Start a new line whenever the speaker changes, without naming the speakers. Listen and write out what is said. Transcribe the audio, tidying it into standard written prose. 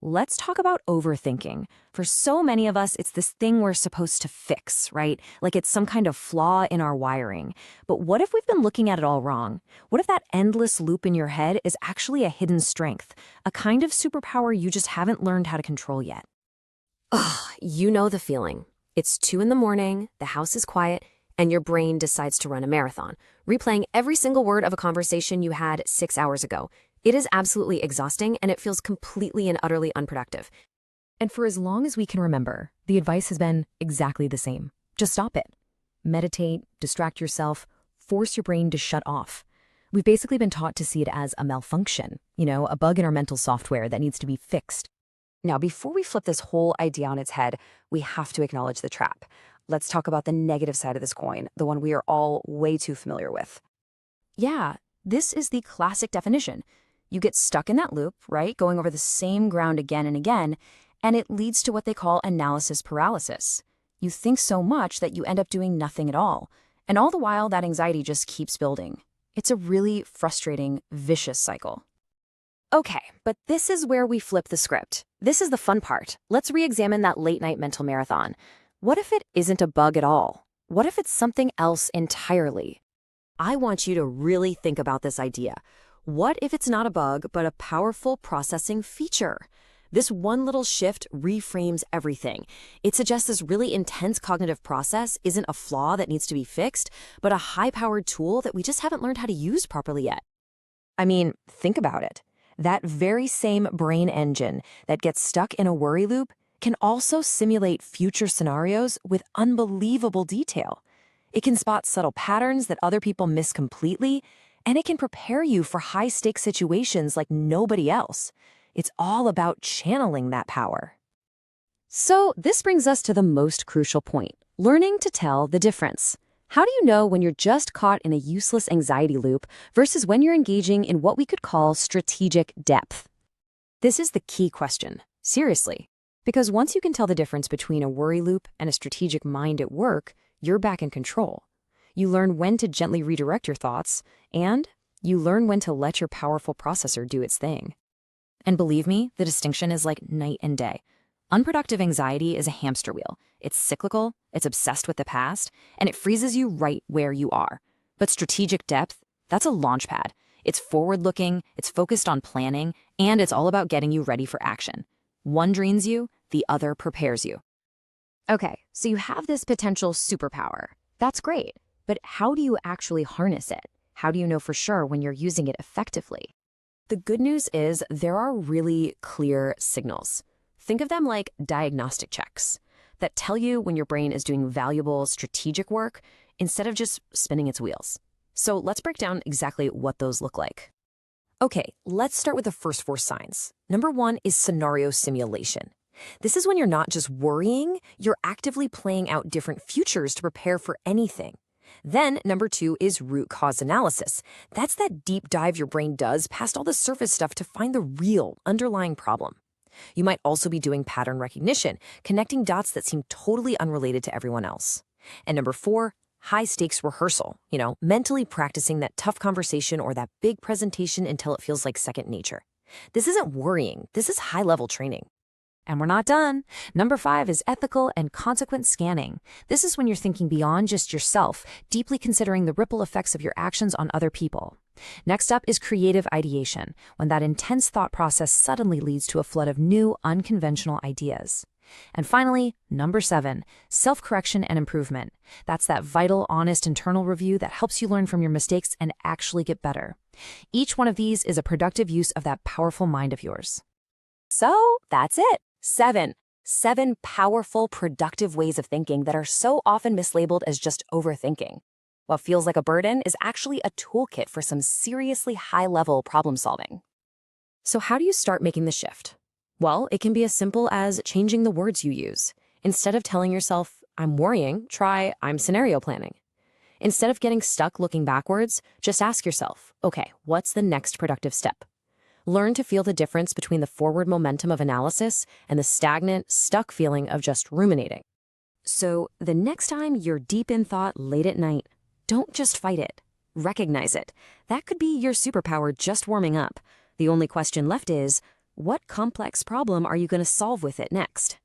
let's talk about overthinking. For so many of us, it's this thing we're supposed to fix, right? Like it's some kind of flaw in our wiring. But what if we've been looking at it all wrong? What if that endless loop in your head is actually a hidden strength, a kind of superpower you just haven't learned how to control yet?
Ugh, you know the feeling. It's 2 in the morning, the house is quiet, and your brain decides to run a marathon, replaying every single word of a conversation you had 6 hours ago. It is absolutely exhausting, and it feels completely and utterly unproductive.
And for as long as we can remember, the advice has been exactly the same. Just stop it. Meditate, distract yourself, force your brain to shut off. We've basically been taught to see it as a malfunction, a bug in our mental software that needs to be fixed.
Now, before we flip this whole idea on its head, we have to acknowledge the trap. Let's talk about the negative side of this coin, the one we are all way too familiar with.
Yeah, this is the classic definition. You get stuck in that loop, right, going over the same ground again and again, and it leads to what they call analysis paralysis. You think so much that you end up doing nothing at all, and all the while that anxiety just keeps building. It's a really frustrating, vicious cycle.
Okay, but this is where we flip the script. This is the fun part. Let's re-examine that late-night mental marathon. What if it isn't a bug at all? What if it's something else entirely? I want you to really think about this idea. What if it's not a bug, but a powerful processing feature? This one little shift reframes everything. It suggests this really intense cognitive process isn't a flaw that needs to be fixed, but a high-powered tool that we just haven't learned how to use properly yet.
I mean, think about it. That very same brain engine that gets stuck in a worry loop can also simulate future scenarios with unbelievable detail. It can spot subtle patterns that other people miss completely, and it can prepare you for high-stakes situations like nobody else. It's all about channeling that power.
So this brings us to the most crucial point, learning to tell the difference. How do you know when you're just caught in a useless anxiety loop versus when you're engaging in what we could call strategic depth? This is the key question, seriously, because once you can tell the difference between a worry loop and a strategic mind at work, you're back in control. You learn when to gently redirect your thoughts, and you learn when to let your powerful processor do its thing.
And believe me, the distinction is like night and day. Unproductive anxiety is a hamster wheel. It's cyclical, it's obsessed with the past, and it freezes you right where you are. But strategic depth, that's a launch pad. It's forward-looking, it's focused on planning, and it's all about getting you ready for action. One drains you, the other prepares you.
Okay, so you have this potential superpower. That's great, but how do you actually harness it? How do you know for sure when you're using it effectively?
The good news is there are really clear signals. Think of them like diagnostic checks that tell you when your brain is doing valuable strategic work instead of just spinning its wheels. So let's break down exactly what those look like. Okay, let's start with the first 4 signs. Number 1 is scenario simulation. This is when you're not just worrying, you're actively playing out different futures to prepare for anything. Then, number 2 is root cause analysis. That's that deep dive your brain does past all the surface stuff to find the real underlying problem. You might also be doing pattern recognition, connecting dots that seem totally unrelated to everyone else. And number 4, high-stakes rehearsal, mentally practicing that tough conversation or that big presentation until it feels like second nature. This isn't worrying, this is high-level training. And we're not done. Number 5 is ethical and consequent scanning. This is when you're thinking beyond just yourself, deeply considering the ripple effects of your actions on other people. Next up is creative ideation, when that intense thought process suddenly leads to a flood of new, unconventional ideas. And finally, number 7, self-correction and improvement. That's that vital, honest internal review that helps you learn from your mistakes and actually get better. Each one of these is a productive use of that powerful mind of yours.
So that's it. 7 powerful, productive ways of thinking that are so often mislabeled as just overthinking. What feels like a burden is actually a toolkit for some seriously high-level problem solving.
So how do you start making the shift? Well, it can be as simple as changing the words you use. Instead of telling yourself, I'm worrying, try, I'm scenario planning. Instead of getting stuck looking backwards, just ask yourself, okay, what's the next productive step? Learn to feel the difference between the forward momentum of analysis and the stagnant, stuck feeling of just ruminating. So the next time you're deep in thought late at night, don't just fight it. Recognize it. That could be your superpower just warming up. The only question left is, What complex problem are you going to solve with it next?